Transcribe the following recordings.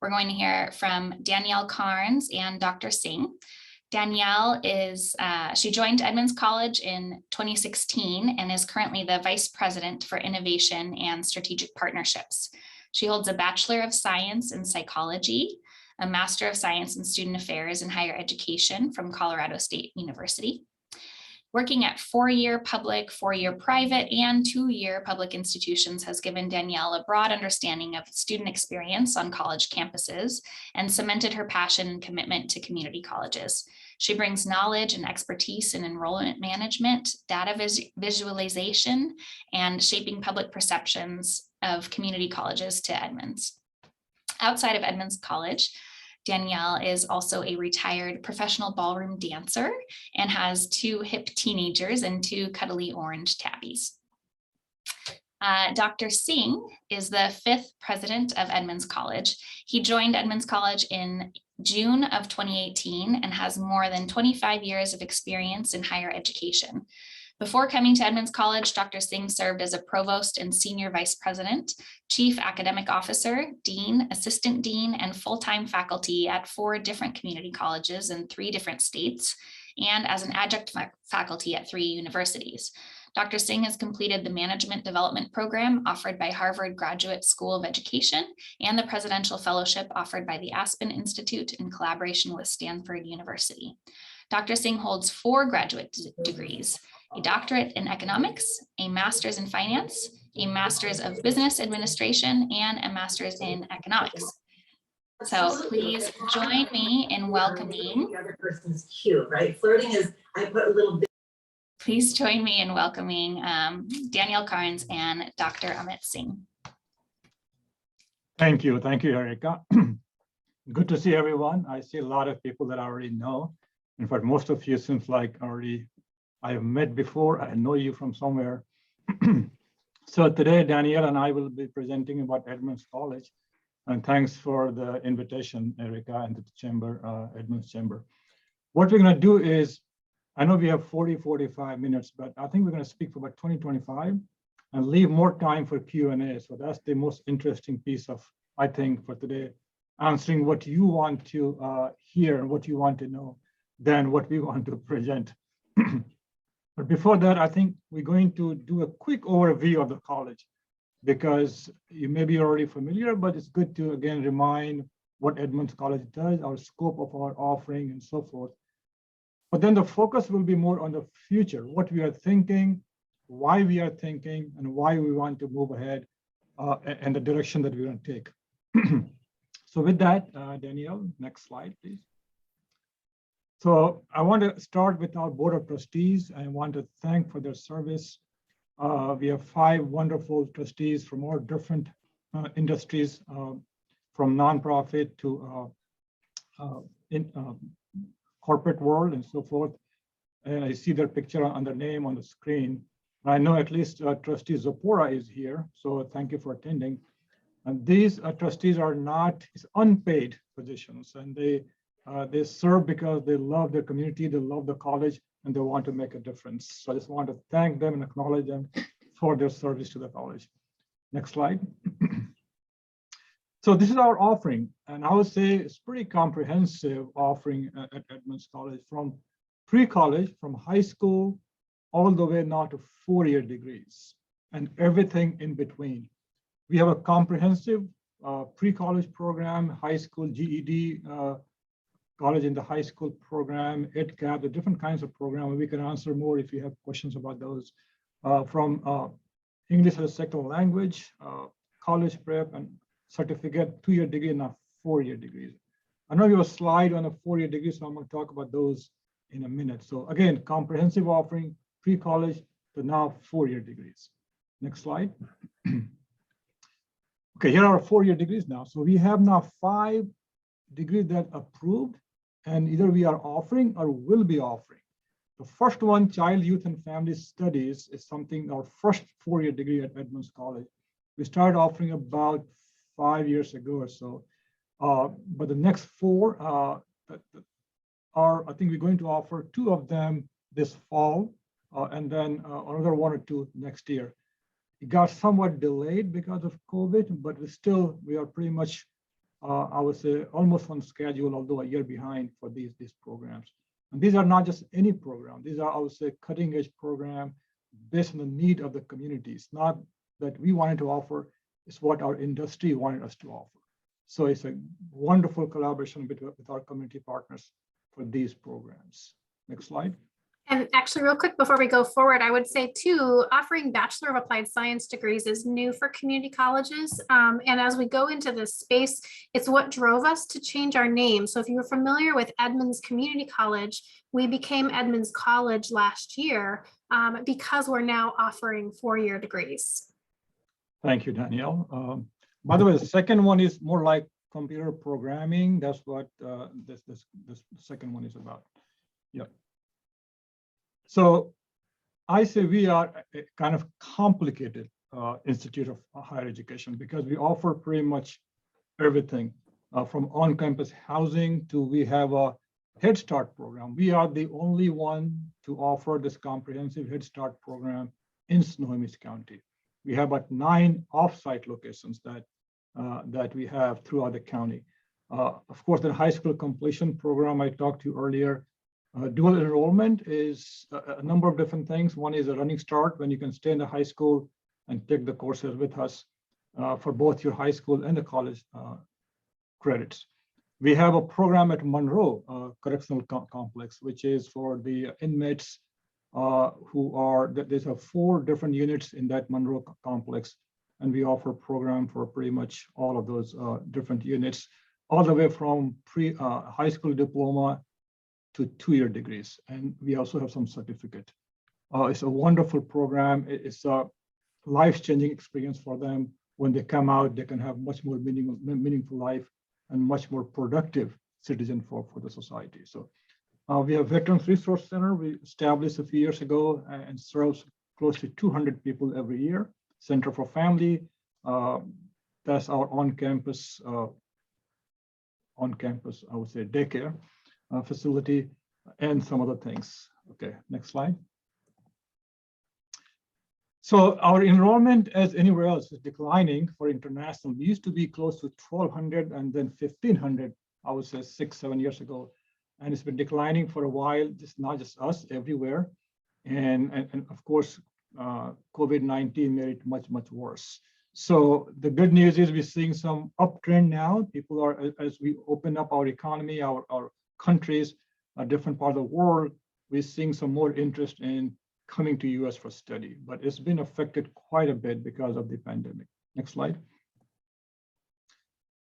We're going to hear from Danielle Carnes and Dr. Singh. Danielle she joined Edmonds College in 2016 and is currently the Vice President for Innovation and Strategic Partnerships. She holds a Bachelor of Science in Psychology, a Master of Science in Student Affairs and Higher Education from Colorado State University. Working at 4-year public, 4-year private, and 2-year public institutions has given Danielle a broad understanding of student experience on college campuses and cemented her passion and commitment to community colleges. She brings knowledge and expertise in enrollment management, data visualization, and shaping public perceptions of community colleges to Edmonds. Outside of Edmonds College, Danielle is also a retired professional ballroom dancer and has 2 hip teenagers and 2 cuddly orange tabbies. Dr. Singh is the 5th president of Edmonds College. He joined Edmonds College in June of 2018 and has more than 25 years of experience in higher education. Before coming to Edmonds College, Dr. Singh served as a provost and senior vice president, chief academic officer, dean, assistant dean, and full-time faculty at 4 different community colleges in 3 different states, and as an adjunct faculty at 3 universities. Dr. Singh has completed the Management Development Program offered by Harvard Graduate School of Education and the Presidential Fellowship offered by the Aspen Institute in collaboration with Stanford University. Dr. Singh holds 4 graduate degrees: a doctorate in economics, a master's in finance, a master's of business administration, and a master's in economics. So please join me in welcoming. The other person's cue, right? Flirting is, I put a little bit. Please join me in welcoming Danielle Carnes and Dr. Amit Singh. Thank you, Erica. Good to see everyone. I see a lot of people that I already know. In fact, most of you seems like I have met before. I know you from somewhere. So today, Danielle and I will be presenting about Edmonds College. And thanks for the invitation, Erica, and the chamber, Edmonds Chamber. What we're going to do is, I know we have 45 minutes, but I think we're going to speak for about 25 and leave more time for Q&A. So that's the most interesting piece of, I think, for today, answering what you want to hear and what you want to know than what we want to present. But before that, I think we're going to do a quick overview of the college, because you may be already familiar, but it's good to again remind what Edmonds College does, our scope of our offering and so forth. But then the focus will be more on the future, what we are thinking, why we are thinking, and why we want to move ahead and the direction that we're going to take. So with that, Danielle, next slide, please. So I want to start with our Board of Trustees. I want to thank for their service. We have 5 wonderful trustees from all different industries, from nonprofit to corporate world and so forth. And I see their picture on their name on the screen. I know at least Trustee Zopora is here, so thank you for attending. And these trustees are not unpaid positions, and they serve because they love their community, they love the college, and they want to make a difference. So I just want to thank them and acknowledge them for their service to the college. Next slide. So this is our offering, and I would say it's pretty comprehensive offering at Edmonds College, from pre-college, from high school, all the way now to 4-year degrees and everything in between. We have a comprehensive pre-college program, high school GED, college in the high school program, EdCap, the different kinds of programs. We can answer more if you have questions about those, from English as a second language, college prep, and certificate, 2-year degree, and now 4-year degrees. I know you have a slide on a 4-year degree, so I'm going to talk about those in a minute. So again, comprehensive offering, pre-college to now 4-year degrees. Next slide. Okay, here are 4-year degrees now. So we have now 5 degrees that approved, and either we are offering or will be offering. The first one, Child, Youth, and Family Studies, is something, our first 4-year degree at Edmonds College. We started offering about 5 years ago or so. But the next 4 I think we're going to offer 2 of them this fall, and then another 1 or 2 next year. It got somewhat delayed because of COVID, but we are pretty much I would say almost on schedule, although a year behind for these programs. And these are not just any program. These are, I would say, cutting edge program based on the need of the community. It's not that we wanted to offer, it's what our industry wanted us to offer. So it's a wonderful collaboration with our community partners for these programs. Next slide. And actually, real quick, before we go forward, I would say too, offering Bachelor of Applied Science degrees is new for community colleges. And as we go into this space, it's what drove us to change our name. So if you're familiar with Edmonds Community College, we became Edmonds College last year because we're now offering 4-year degrees. Thank you, Danielle. By the way, the second one is more like computer programming. That's what this second one is about. Yeah. So I say we are a kind of complicated institute of higher education because we offer pretty much everything from on-campus housing to we have a Head Start program. We are the only one to offer this comprehensive Head Start program in Snohomish County. We have about 9 off-site locations that we have throughout the county. Of course, the high school completion program I talked to you earlier. Dual enrollment is a number of different things. One is a running start when you can stay in the high school and take the courses with us for both your high school and the college credits. We have a program at Monroe Correctional Complex, which is for the inmates who are, there's 4 different units in that Monroe complex. And we offer a program for pretty much all of those different units, all the way from high school diploma to 2-year degrees. And we also have some certificate. It's a wonderful program. It's a life-changing experience for them. When they come out, they can have much more meaningful life and much more productive citizen for the society. So we have Veterans Resource Center. We established a few years ago and serves close to 200 people every year. Center for Family, that's our on-campus, I would say, daycare facility, and some other things. Okay, next slide. So our enrollment, as anywhere else, is declining for international. We used to be close to 1,200 and then 1,500, I would say 6-7 years ago. And it's been declining for a while. It's not just us, everywhere. And of course, COVID-19 made it much, much worse. So the good news is we're seeing some uptrend now. People are, as we open up our economy, our countries, a different part of the world, we're seeing some more interest in coming to US for study, but it's been affected quite a bit because of the pandemic. Next slide.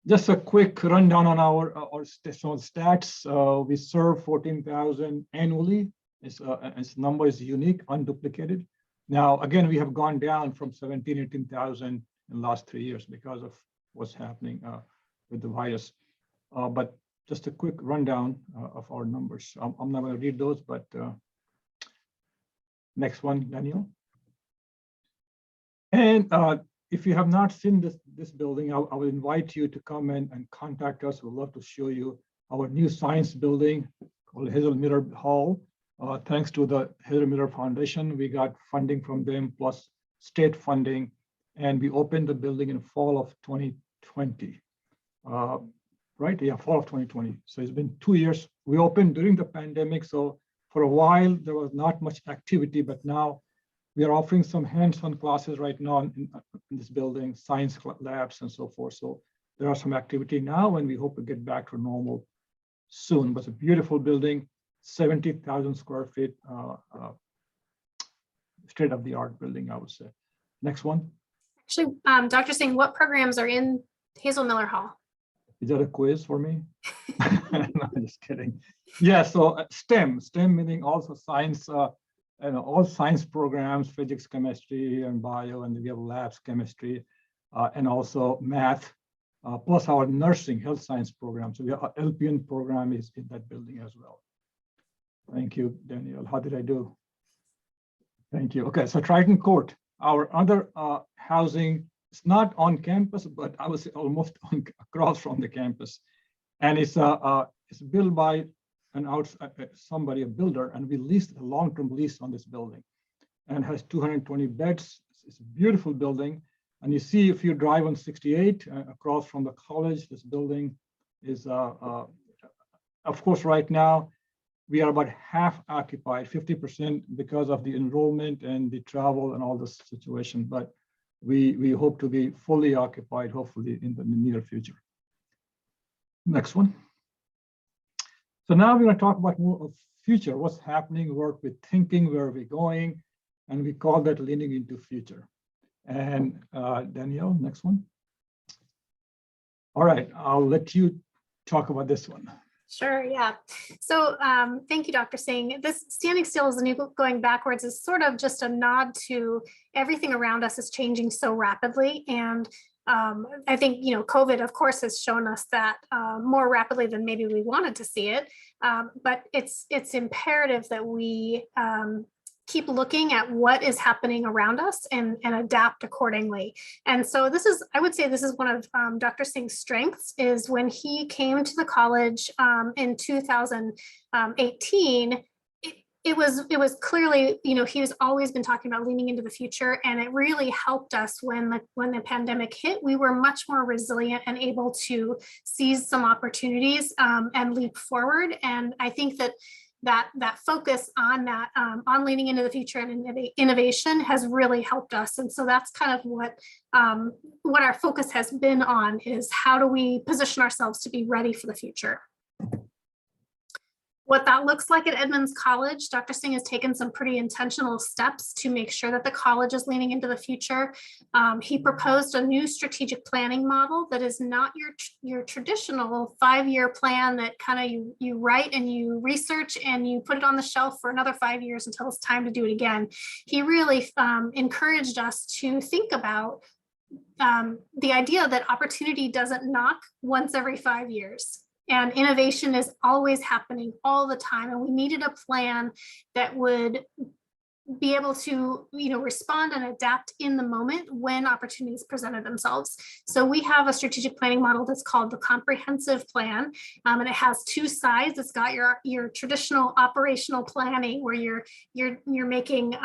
Just a quick rundown on our stats. We serve 14,000 annually. Its number is unique, unduplicated. Now, again, we have gone down from 17,000, 18,000 in the last 3 years because of what's happening with the virus. But just a quick rundown of our numbers. I'm not going to read those, but next one, Daniel. And if you have not seen this building, I will invite you to come in and contact us. We'd love to show you our new science building called Hazel Miller Hall. Thanks to the Hazel Miller Foundation, we got funding from them plus state funding, and we opened the building in fall of 2020. Right? Yeah, fall of 2020. So it's been 2 years. We opened during the pandemic. So for a while, there was not much activity, but now we are offering some hands-on classes right now in this building, science labs and so forth. So there are some activity now, and we hope to get back to normal soon. But it's a beautiful building, 70,000 square feet, state-of-the-art building, I would say. Next one. Actually, Dr. Singh, what programs are in Hazel Miller Hall? Is that a quiz for me? No, just kidding. Yeah, so STEM meaning also science, all science programs, physics, chemistry, and bio, and we have labs, chemistry, and also math, plus our nursing, health science program. So our LPN program is in that building as well. Thank you, Danielle. How did I do? Thank you. Okay, so Triton Court, our other housing. It's not on campus, but I was almost across from the campus, and it's built by a builder, and we leased a long-term lease on this building, and has 220 beds. It's a beautiful building, And you see, if you drive on 68 across from the college, this building is, of course, right now, we are about half occupied, 50% because of the enrollment and the travel and all this situation. But we hope to be fully occupied, hopefully, in the near future. Next one. So now we're going to talk about more of future, what's happening, what we're thinking, where we're going, and we call that leaning into future. And Danielle, next one. All right, I'll let you talk about this one. Sure, yeah. So thank you, Dr. Singh. This standing still is a new going backwards is sort of just a nod to everything around us is changing so rapidly. And I think, COVID, of course, has shown us that more rapidly than maybe we wanted to see it. But it's imperative that we keep looking at what is happening around us and adapt accordingly. And so I would say this is one of Dr. Singh's strengths is when he came to the college in 2018, it was clearly, he's always been talking about leaning into the future, and it really helped us when the pandemic hit. We were much more resilient and able to seize some opportunities and leap forward. And I think that focus on that, on leaning into the future and innovation has really helped us. And so that's kind of what our focus has been on, is how do we position ourselves to be ready for the future. What that looks like at Edmonds College, Dr. Singh has taken some pretty intentional steps to make sure that the college is leaning into the future. He proposed a new strategic planning model that is not your traditional 5-year plan that kind of you write and you research and you put it on the shelf for another 5 years until it's time to do it again. He really encouraged us to think about the idea that opportunity doesn't knock once every 5 years. And innovation is always happening all the time. And we needed a plan that would be able to, respond and adapt in the moment when opportunities presented themselves. So we have a strategic planning model that's called the comprehensive plan. And it has 2 sides. It's got your traditional operational planning where you're making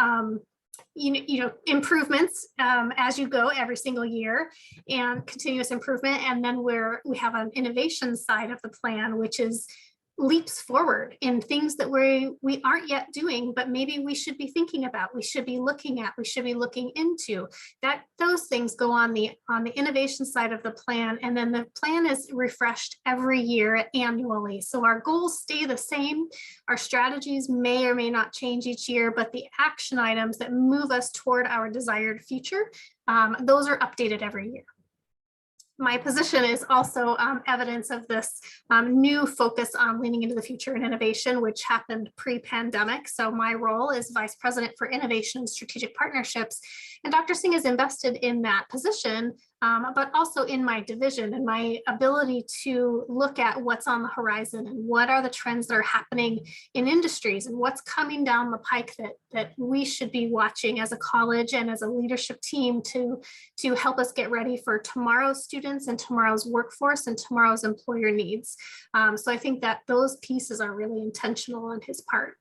improvements as you go every single year, and continuous improvement. And then we have an innovation side of the plan, which is leaps forward in things that we aren't yet doing, but maybe we should be thinking about, we should be looking at, we should be looking into. That those things go on the innovation side of the plan. And then the plan is refreshed every year annually. So our goals stay the same. Our strategies may or may not change each year, but the action items that move us toward our desired future, those are updated every year. My position is also evidence of this new focus on leaning into the future and innovation, which happened pre-pandemic. So my role is Vice President for Innovation and Strategic Partnerships. And Dr. Singh is invested in that position, but also in my division and my ability to look at what's on the horizon and what are the trends that are happening in industries and what's coming down the pike that we should be watching as a college and as a leadership team to help us get ready for tomorrow's students and tomorrow's workforce and tomorrow's employer needs. So I think that those pieces are really intentional on his part.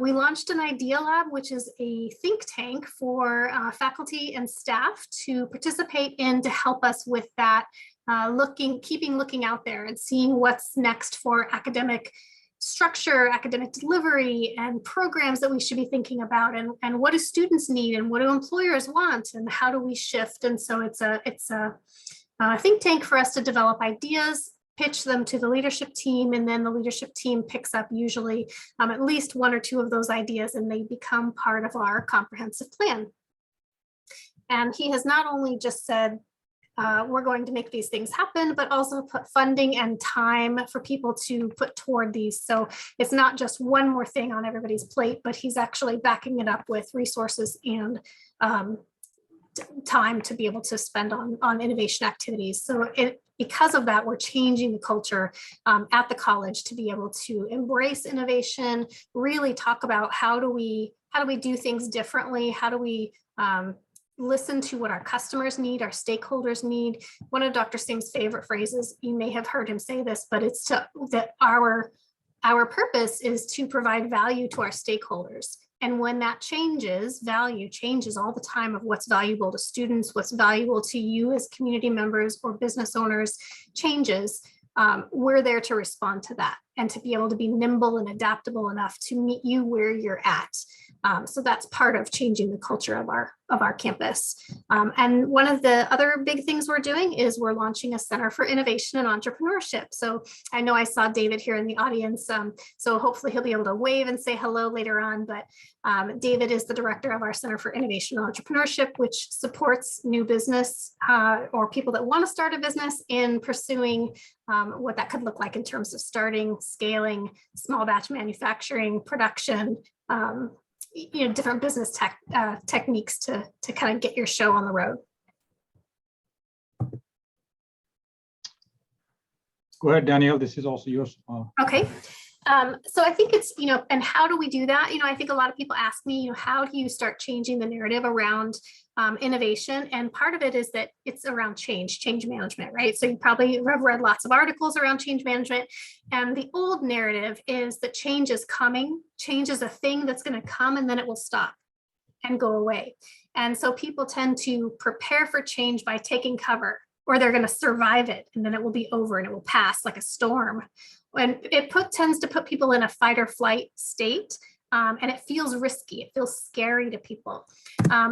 We launched an Idea Lab, which is a think tank for faculty and staff to participate in to help us with that, keeping looking out there and seeing what's next for academic structure, academic delivery, and programs that we should be thinking about, and what do students need and what do employers want and how do we shift. And so it's a think tank for us to develop ideas, pitch them to the leadership team, and then the leadership team picks up usually at least 1 or 2 of those ideas, and they become part of our comprehensive plan. And he has not only just said, we're going to make these things happen, but also put funding and time for people to put toward these. So it's not just one more thing on everybody's plate, but he's actually backing it up with resources and time to be able to spend on innovation activities. So because of that, we're changing the culture at the college to be able to embrace innovation, really talk about how do we do things differently, how do we listen to what our customers need, our stakeholders need. One of Dr. Singh's favorite phrases, you may have heard him say this, but it's that our purpose is to provide value to our stakeholders. And when that changes, value changes all the time of what's valuable to students, what's valuable to you as community members or business owners changes. We're there to respond to that and to be able to be nimble and adaptable enough to meet you where you're at. So that's part of changing the culture of our campus. And one of the other big things we're doing is we're launching a Center for Innovation and Entrepreneurship. So I know I saw David here in the audience, so hopefully he'll be able to wave and say hello later on. But David is the director of our Center for Innovation and Entrepreneurship, which supports new business or people that want to start a business in pursuing what that could look like in terms of starting, scaling, small batch manufacturing, production, different business techniques to kind of get your show on the road. Go ahead, Danielle. This is also yours. Okay. So I think it's, and how do we do that? I think a lot of people ask me, how do you start changing the narrative around innovation? And part of it is that it's around change management, right? So you probably have read lots of articles around change management. And the old narrative is that change is coming. Change is a thing that's going to come and then it will stop and go away. And so people tend to prepare for change by taking cover, or they're going to survive it and then it will be over and it will pass like a storm. And it tends to put people in a fight or flight state, and it feels risky. It feels scary to people.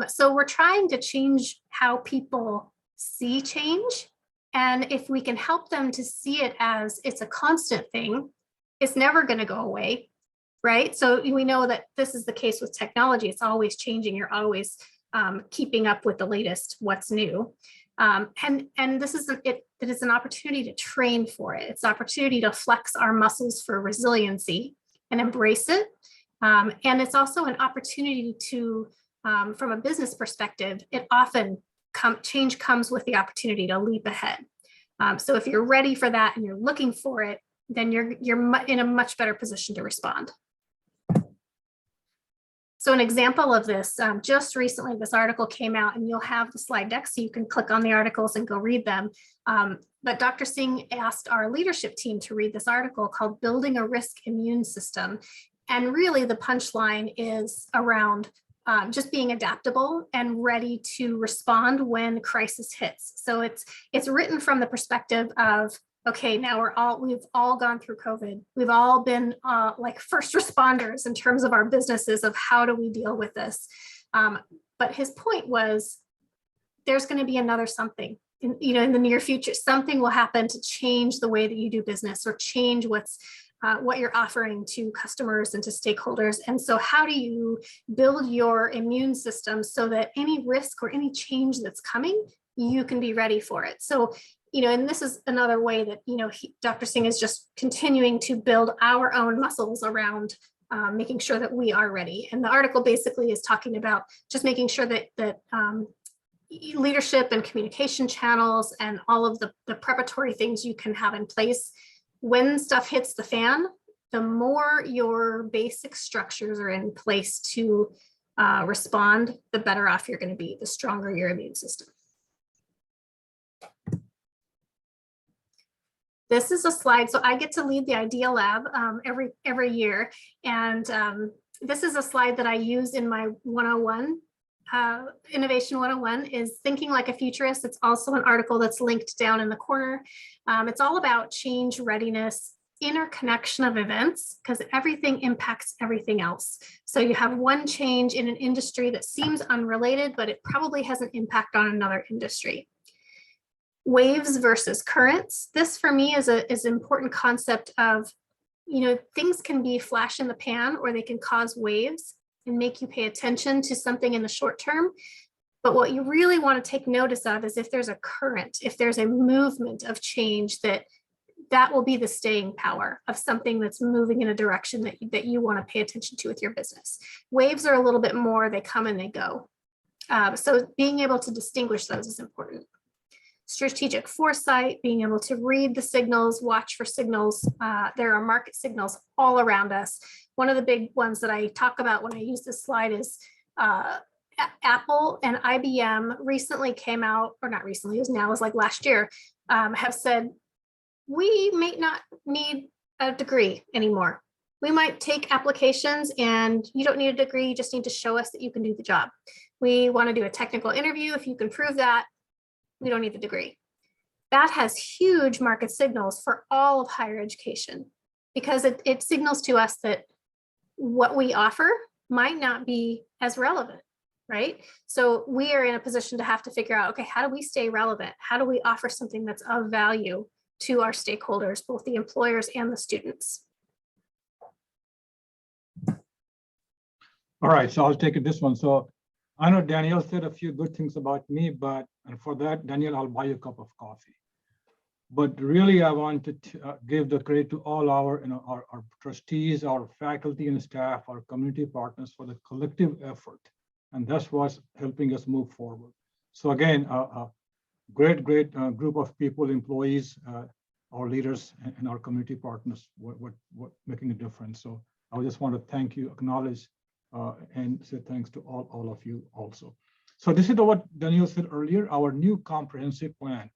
So we're trying to change how people see change. And if we can help them to see it as it's a constant thing, it's never going to go away, right? So we know that this is the case with technology. It's always changing. You're always keeping up with the latest, what's new. And this is it is an opportunity to train for it. It's an opportunity to flex our muscles for resiliency and embrace it. And it's also an opportunity to, from a business perspective, it often change comes with the opportunity to leap ahead. So if you're ready for that and you're looking for it, then you're in a much better position to respond. So an example of this, just recently, this article came out, and you'll have the slide deck, so you can click on the articles and go read them. But Dr. Singh asked our leadership team to read this article called Building a Risk Immune System. And really the punchline is around just being adaptable and ready to respond when crisis hits. So it's written from the perspective of, okay, now we've all gone through COVID. We've all been like first responders in terms of our businesses of how do we deal with this. But his point was there's going to be another something in the near future. Something will happen to change the way that you do business or change what you're offering to customers and to stakeholders. And so how do you build your immune system so that any risk or any change that's coming, you can be ready for it? So and this is another way that, Dr. Singh is just continuing to build our own muscles around making sure that we are ready. And the article basically is talking about just making sure that leadership and communication channels and all of the preparatory things you can have in place. When stuff hits the fan, the more your basic structures are in place to respond, the better off you're going to be, the stronger your immune system. This is a slide. So I get to lead the Idea Lab every year. And this is a slide that I use in my 101. Innovation 101 is Thinking Like a Futurist. It's also an article that's linked down in the corner. It's all about change readiness, interconnection of events, because everything impacts everything else. So you have one change in an industry that seems unrelated, but it probably has an impact on another industry. Waves versus currents. This for me is an important concept of, things can be flash in the pan or they can cause waves and make you pay attention to something in the short term. But what you really want to take notice of is if there's a current, if there's a movement of change, that will be the staying power of something that's moving in a direction that you want to pay attention to with your business. Waves are a little bit more, they come and they go. So being able to distinguish those is important. Strategic foresight, being able to read the signals, watch for signals. There are market signals all around us. One of the big ones that I talk about when I use this slide is Apple and IBM recently came out, or not recently, it was like last year, have said, we may not need a degree anymore. We might take applications and you don't need a degree, you just need to show us that you can do the job. We want to do a technical interview. If you can prove that, we don't need the degree. That has huge market signals for all of higher education, because it signals to us that what we offer might not be as relevant, right? So we are in a position to have to figure out, okay, how do we stay relevant? How do we offer something that's of value to our stakeholders, both the employers and the students? All right, so I'll take this one. So I know Danielle said a few good things about me, and for that, Danielle, I'll buy you a cup of coffee. But really, I want to give the credit to all our trustees, our faculty and staff, our community partners for the collective effort. And that's what's helping us move forward. So again, a great group of people, employees, our leaders, and our community partners, what making a difference. So I just want to thank you, acknowledge, and say thanks to all of you also. So this is what Danielle said earlier, our new comprehensive plan.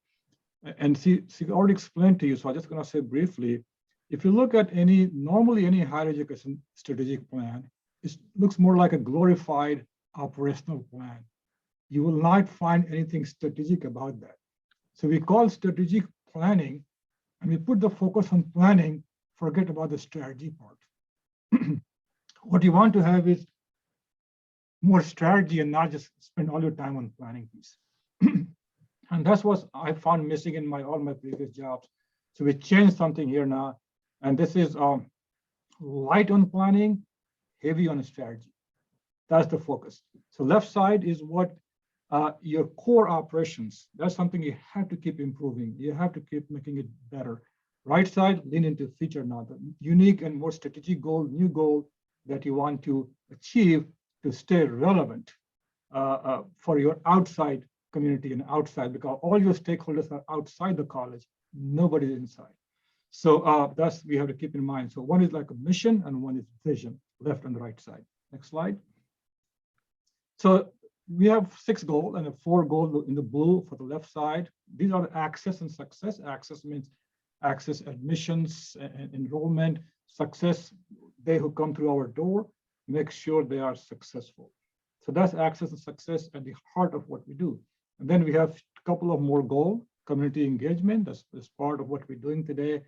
And she already explained to you, so I'm just going to say briefly, if you look at normally any higher education strategic plan, it looks more like a glorified operational plan. You will not find anything strategic about that. So we call strategic planning, and we put the focus on planning, forget about the strategy part. What you want to have is more strategy and not just spend all your time on planning piece. And that's what I found missing in all my previous jobs. So we changed something here now. And this is light on planning, heavy on strategy. That's the focus. So left side is what your core operations. That's something you have to keep improving. You have to keep making it better. Right side, lean into feature now, the unique and more strategic goal, new goal that you want to achieve to stay relevant for your outside community and outside, because all your stakeholders are outside the college, nobody's inside. So that's we have to keep in mind. So one is like a mission and one is vision, left and right side. Next slide. So we have 6 goals and 4 goals in the blue for the left side. These are access and success. Access means access, admissions, and enrollment. Success, they who come through our door, make sure they are successful. So that's access and success at the heart of what we do. And then we have a couple of more goals, community engagement, that's part of what we're doing today.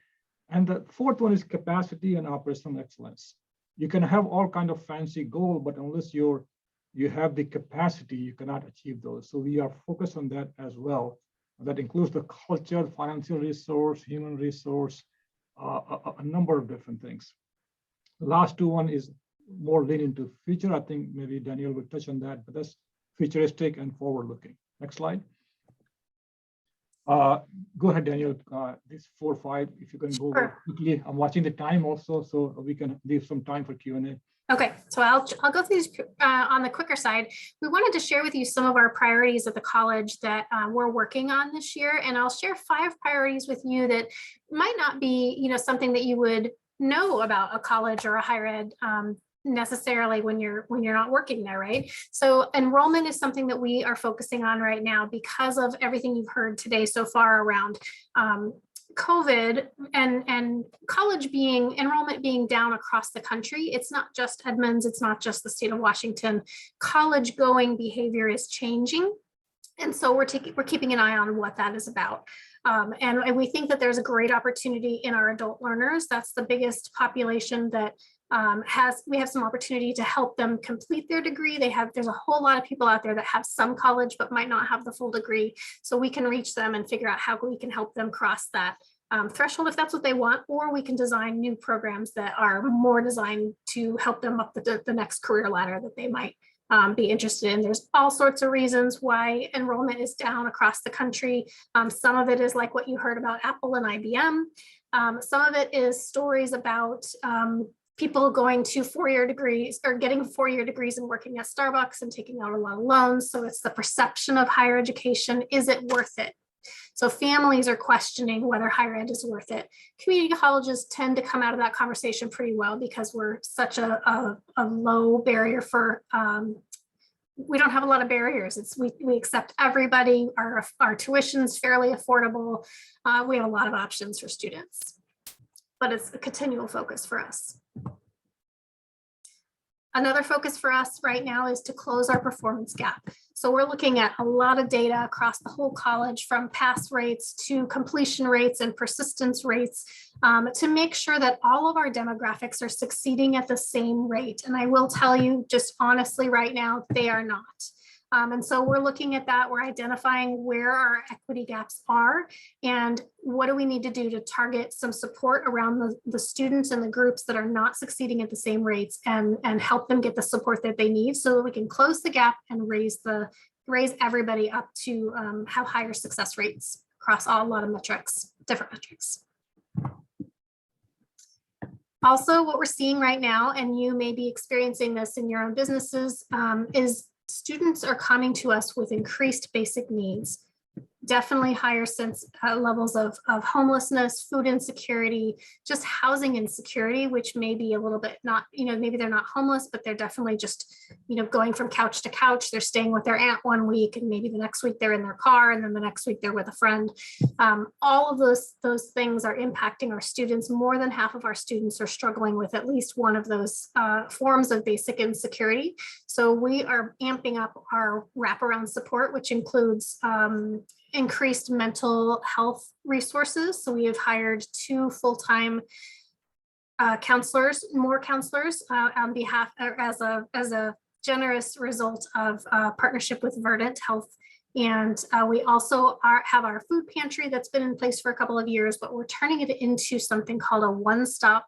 And the 4th one is capacity and operational excellence. You can have all kind of fancy goals, but unless you have the capacity, you cannot achieve those. So we are focused on that as well. That includes the culture, financial resource, human resource, a number of different things. The last 2 one is more lean into future. I think maybe Danielle will touch on that, but that's futuristic and forward-looking. Next slide. Go ahead, Danielle. This 4 or 5, if you can go quickly. I'm watching the time also, so we can leave some time for Q&A. Okay, so I'll go through these on the quicker side. We wanted to share with you some of our priorities at the college that we're working on this year, and I'll share 5 priorities with you that might not be, something that you would know about a college or a higher ed necessarily when you're not working there, right? So enrollment is something that we are focusing on right now because of everything you've heard today so far around COVID and college enrollment being down across the country. It's not just Edmonds, it's not just the state of Washington. College going behavior is changing. And so we're keeping an eye on what that is about. And we think that there's a great opportunity in our adult learners. That's the biggest population that we have some opportunity to help them complete their degree. There's a whole lot of people out there that have some college but might not have the full degree. So we can reach them and figure out how we can help them cross that threshold if that's what they want, or we can design new programs that are more designed to help them up the next career ladder that they might be interested in. There's all sorts of reasons why enrollment is down across the country. Some of it is like what you heard about Apple and IBM. Some of it is stories about people going to 4-year degrees or getting 4-year degrees and working at Starbucks and taking out a lot of loans. So it's the perception of higher education. Is it worth it? So families are questioning whether higher ed is worth it. Community colleges tend to come out of that conversation pretty well because we're such a low barrier for, we don't have a lot of barriers. We accept everybody. Our tuition's fairly affordable. We have a lot of options for students, but it's a continual focus for us. Another focus for us right now is to close our performance gap. So we're looking at a lot of data across the whole college, from pass rates to completion rates and persistence rates, to make sure that all of our demographics are succeeding at the same rate. And I will tell you just honestly right now, they are not. And so we're looking at that. We're identifying where our equity gaps are and what do we need to do to target some support around the students and the groups that are not succeeding at the same rates, and help them get the support that they need so that we can close the gap and raise everybody up to have higher success rates across a lot of metrics, different metrics. Also, what we're seeing right now, and you may be experiencing this in your own businesses, is students are coming to us with increased basic needs, definitely higher levels of homelessness, food insecurity, just housing insecurity, which may be a little bit not, maybe they're not homeless, but they're definitely just, going from couch to couch. They're staying with their aunt one week, and maybe the next week they're in their car, and then the next week they're with a friend. All of those things are impacting our students. More than half of our students are struggling with at least one of those forms of basic insecurity. So we are amping up our wraparound support, which includes increased mental health resources. So we have hired 2 full-time counselors, more counselors on behalf, as a generous result of partnership with Verdant Health. And we also have our food pantry that's been in place for a couple of years, but we're turning it into something called a one-stop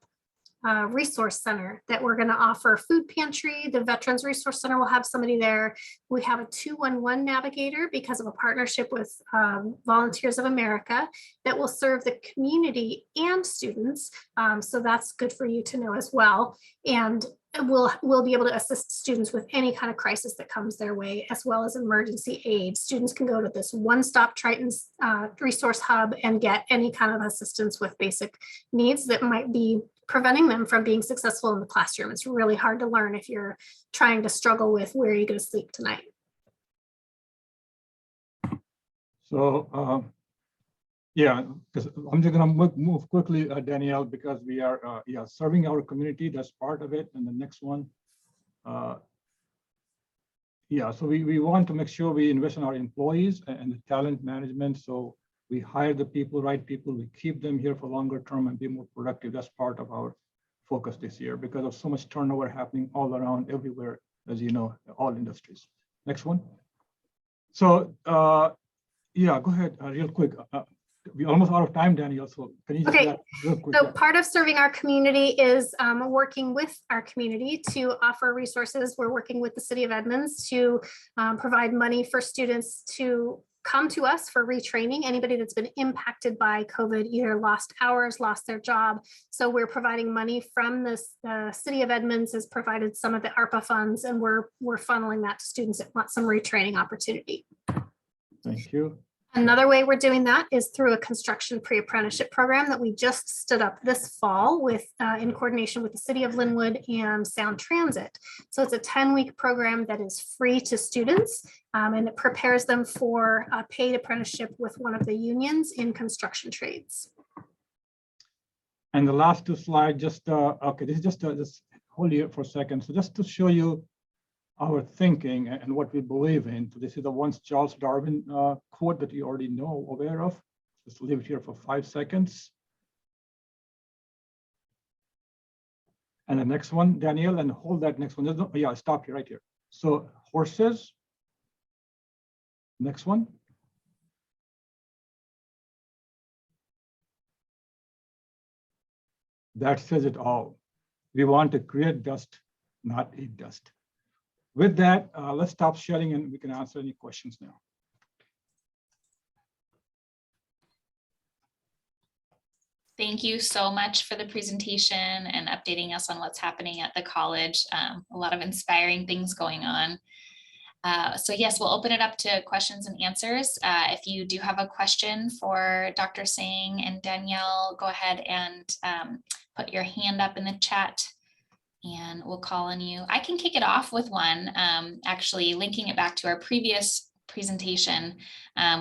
resource center that we're going to offer food pantry. The Veterans Resource Center will have somebody there. We have a 211 navigator because of a partnership with Volunteers of America that will serve the community and students. So that's good for you to know as well. And we'll be able to assist students with any kind of crisis that comes their way, as well as emergency aid. Students can go to this one-stop Triton resource hub and get any kind of assistance with basic needs that might be preventing them from being successful in the classroom. It's really hard to learn if you're trying to struggle with where are you going to sleep tonight. So yeah, because I'm just going to move quickly, Danielle, because we are serving our community. That's part of it. And the next one, so we want to make sure we invest in our employees and the talent management. So we hire the right people, we keep them here for longer term and be more productive. That's part of our focus this year because of so much turnover happening all around everywhere, as you know, all industries. Next one. So yeah, go ahead real quick. We're almost out of time, Danielle, so can you just real quick? So part of serving our community is working with our community to offer resources. We're working with the City of Edmonds to provide money for students to come to us for retraining. Anybody that's been impacted by COVID, either lost hours, lost their job. So we're providing money from this. The City of Edmonds has provided some of the ARPA funds, and we're funneling that to students that want some retraining opportunity. Thank you. Another way we're doing that is through a construction pre-apprenticeship program that we just stood up this fall with in coordination with the City of Linwood and Sound Transit. So it's a 10-week program that is free to students, and it prepares them for a paid apprenticeship with one of the unions in construction trades. And the last 2 slides, just okay, this is just hold here for a second. So just to show you our thinking and what we believe in. So this is the one Charles Darwin quote that you already know, aware of. Just leave it here for 5 seconds. And the next one, Danielle, and hold that next one. No, yeah, stop here, right here. So horses. Next one. That says it all. We want to create dust, not eat dust. With that, let's stop sharing and we can answer any questions now. Thank you so much for the presentation and updating us on what's happening at the college. A lot of inspiring things going on. So yes, we'll open it up to questions and answers. If you do have a question for Dr. Singh and Danielle, go ahead and put your hand up in the chat and we'll call on you. I can kick it off with one, actually linking it back to our previous presentation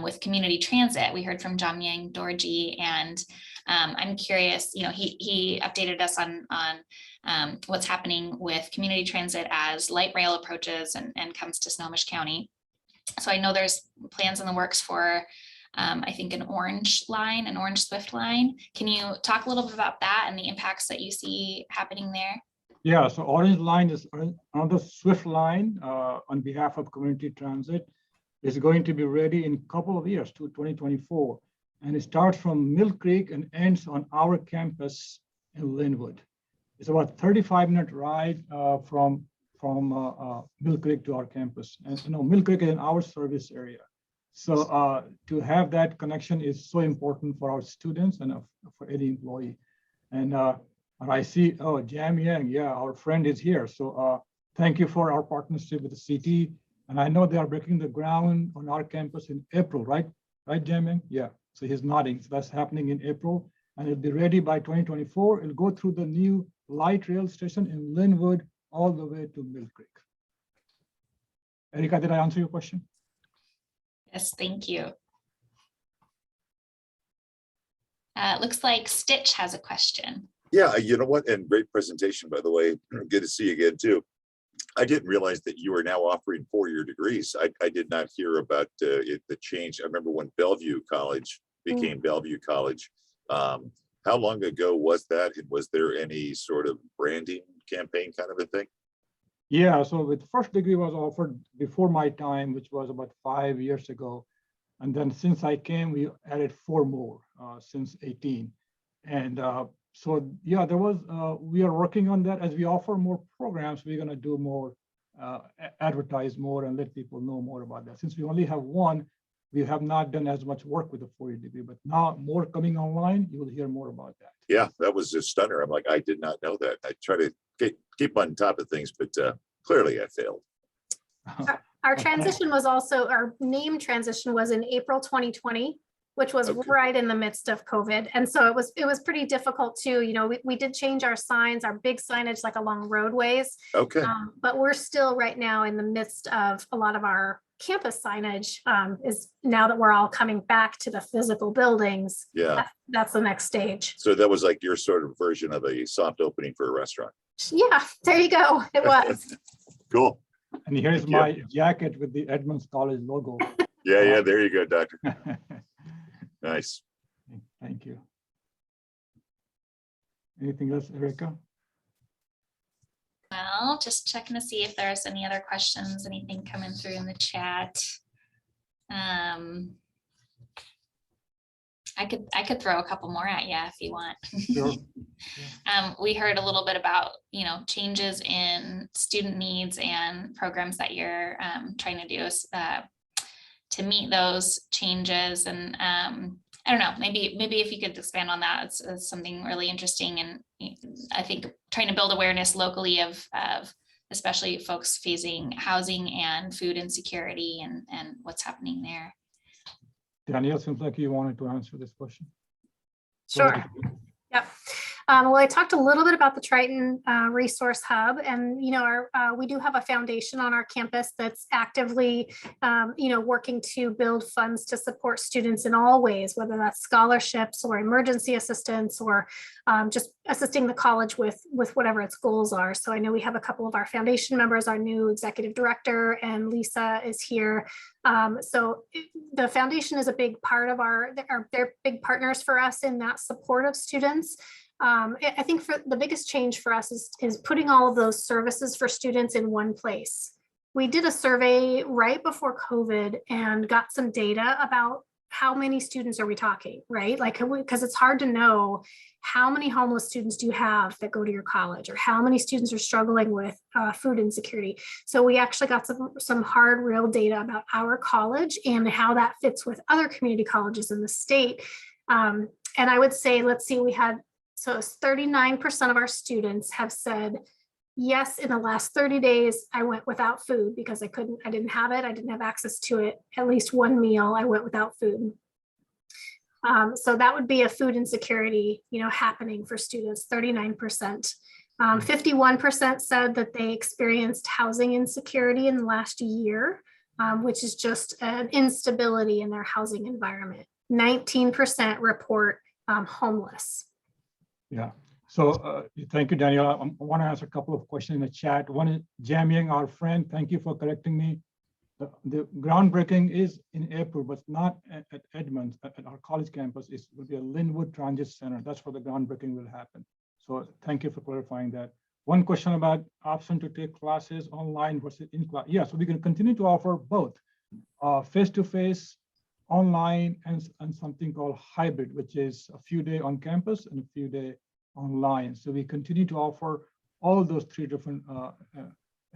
with community transit. We heard from Jamyang Dorji, and I'm curious, he updated us on what's happening with community transit as light rail approaches and comes to Snohomish County. So I know there's plans in the works for, I think, an orange Swift line. Can you talk a little bit about that and the impacts that you see happening there? Yeah, so Orange Line is another Swift line on behalf of community transit. Is going to be ready in a couple of years to 2024. And it starts from Mill Creek and ends on our campus in Linwood. It's about a 35-minute ride from Mill Creek to our campus. And Mill Creek is in our service area. So to have that connection is so important for our students and for any employee. And I see, Jam Yang, yeah, our friend is here. So thank you for our partnership with the CT. And I know they are breaking the ground on our campus in April, right? Right, Jam Yang? Yeah, so he's nodding. So that's happening in April and it'll be ready by 2024. It'll go through the new light rail station in Linwood all the way to Mill Creek. Erica, did I answer your question? Yes, thank you. Looks like Stitch has a question. Yeah, you know what? And great presentation, by the way. Good to see you again, too. I didn't realize that you are now offering 4-year degrees. I did not hear about the change. I remember when Bellevue College became Bellevue College. How long ago was that? And was there any sort of branding campaign kind of a thing? Yeah, so the first degree was offered before my time, which was about 5 years ago. And then since I came, we added 4 more since 18. And so, yeah, there was, we are working on that. As we offer more programs, we're going to do more, advertise more and let people know more about that. Since we only have 1, we have not done as much work with the 4-year degree, but now more coming online, you will hear more about that. Yeah, that was a stunner. I'm like, I did not know that. I try to keep on top of things, but clearly I failed. Our transition was also, our name transition was in April 2020, which was right in the midst of COVID. And so it was pretty difficult too. We did change our signs, our big signage like along roadways. Okay. But we're still right now in the midst of a lot of our campus signage is now that we're all coming back to the physical buildings. Yeah. That's the next stage. So that was like your sort of version of a soft opening for a restaurant. Yeah, there you go. It was. Cool. And here's my jacket with the Edmonds College logo. Yeah, there you go, Doctor. Nice. Thank you. Anything else, Erica? Well, just checking to see if there's any other questions, anything coming through in the chat. I could throw a couple more at you if you want. Sure. We heard a little bit about, changes in student needs and programs that you're trying to do to meet those changes. And I don't know, maybe if you could expand on that, it's something really interesting. And I think trying to build awareness locally of especially folks facing housing and food insecurity and what's happening there. Danielle, seems like you wanted to answer this question. Sure. Yep. Well, I talked a little bit about the Triton Resource Hub, and we do have a foundation on our campus that's actively, working to build funds to support students in all ways, whether that's scholarships or emergency assistance or just assisting the college with whatever its goals are. So I know we have a couple of our foundation members, our new executive director, and Lisa is here. So the foundation is a big part of they're big partners for us in that support of students. I think for the biggest change for us is putting all of those services for students in one place. We did a survey right before COVID and got some data about how many students are we talking, right? Like, because it's hard to know how many homeless students do you have that go to your college, or how many students are struggling with food insecurity. So we actually got some hard, real data about our college and how that fits with other community colleges in the state. And I would say, let's see, so 39% of our students have said, yes, in the last 30 days, I went without food because I didn't have it. I didn't have access to it. At least one meal, I went without food. So that would be a food insecurity, happening for students, 39%. 51% said that they experienced housing insecurity in the last year, which is just an instability in their housing environment. 19% report homeless. Yeah. So thank you, Danielle. I want to ask a couple of questions in the chat. One is Jamyang, our friend. Thank you for correcting me. The groundbreaking is in April, but not at Edmonds, at our college campus. It will be a Linwood Transit Center. That's where the groundbreaking will happen. So thank you for clarifying that. One question about option to take classes online versus in class. Yeah, so we can continue to offer both face-to-face, online, and something called hybrid, which is a few days on campus and a few days online. So we continue to offer all those three different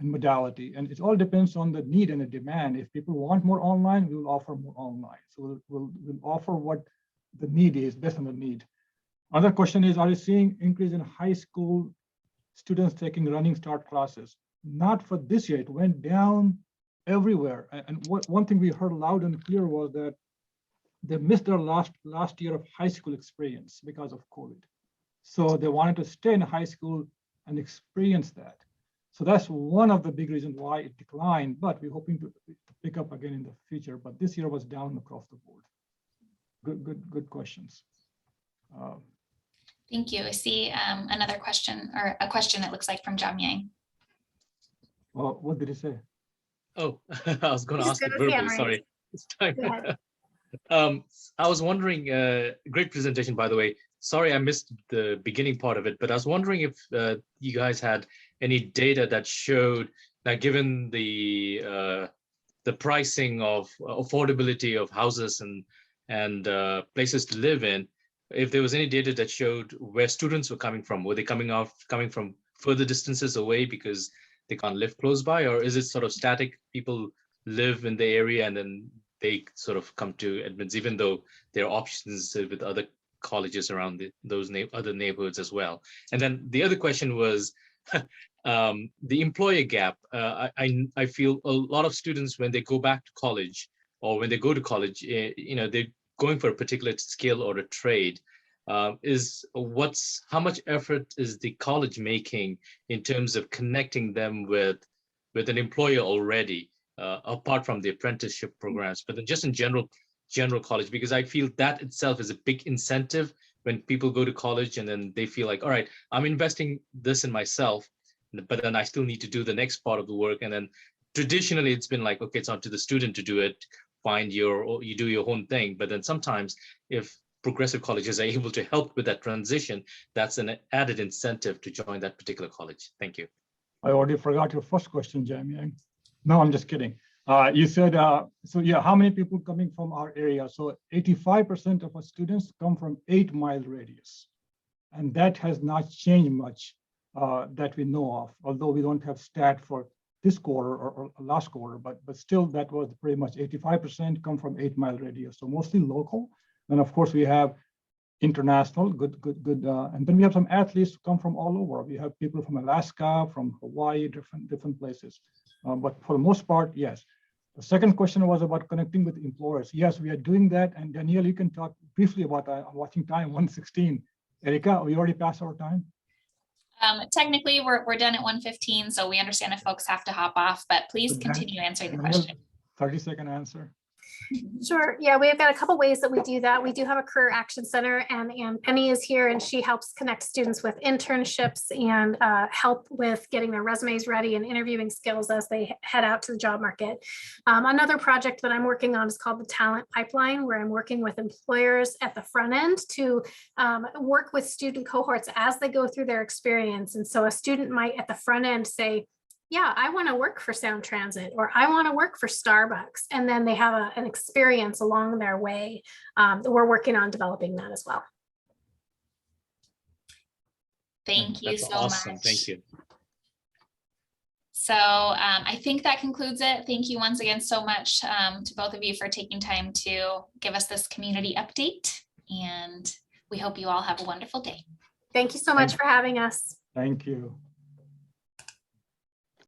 modality, and it all depends on the need and the demand. If people want more online, we will offer more online. So we'll offer what the need is based on the need. Other question is, are you seeing increase in high school students taking running start classes? Not for this year. It went down everywhere. And one thing we heard loud and clear was that they missed their last year of high school experience because of COVID. So they wanted to stay in high school and experience that. So that's one of the big reasons why it declined, but we're hoping to pick up again in the future. But this year was down across the board. Good questions. Thank you. I see another question, or a question it looks like from Jamyang. Well, what did he say? Oh, I was going to ask it verbally. Sorry. It's time. I was wondering, great presentation, by the way. Sorry, I missed the beginning part of it, but I was wondering if you guys had any data that showed that given the pricing of affordability of houses and places to live in, if there was any data that showed where students were coming from. Were they coming from further distances away because they can't live close by, or is it sort of static? People live in the area and then they sort of come to Edmonds, even though there are options with other colleges around those other neighborhoods as well. And then the other question was the employer gap. I feel a lot of students, when they go back to college or when they go to college, they're going for a particular skill or a trade. How much effort is the college making in terms of connecting them with an employer already, apart from the apprenticeship programs, but then just in general college? Because I feel that itself is a big incentive when people go to college and then they feel like, all right, I'm investing this in myself, but then I still need to do the next part of the work. And then traditionally it's been like, okay, it's up to the student to do it, you do your own thing. But then sometimes if progressive colleges are able to help with that transition, that's an added incentive to join that particular college. Thank you. I already forgot your first question, Jamie. No, I'm just kidding. You said, so yeah, how many people coming from our area? So 85% of our students come from 8-mile radius. And that has not changed much that we know of, although we don't have stat for this quarter or last quarter, but still that was pretty much 85% come from 8-mile radius. So mostly local. And of course we have international, good. And then we have some athletes who come from all over. We have people from Alaska, from Hawaii, different places. But for the most part, yes. The second question was about connecting with employers. Yes, we are doing that. And Danielle, you can talk briefly about watching time 1:16. Erica, we already passed our time. Technically, we're done at 1:15, so we understand if folks have to hop off, but please continue answering the question. 30-second answer. Sure. Yeah, we've got a couple ways that we do that. We do have a Career Action Center, and Penny is here, and she helps connect students with internships and help with getting their resumes ready and interviewing skills as they head out to the job market. Another project that I'm working on is called the Talent Pipeline, where I'm working with employers at the front end to work with student cohorts as they go through their experience. And so a student might at the front end say, yeah, I want to work for Sound Transit, or I want to work for Starbucks. And then they have an experience along their way. We're working on developing that as well. Thank you so awesome. much. Thank you. So I think that concludes it. Thank you once again so much to both of you for taking time to give us this community update. And we hope you all have a wonderful day. Thank you so much for having us. Thank you.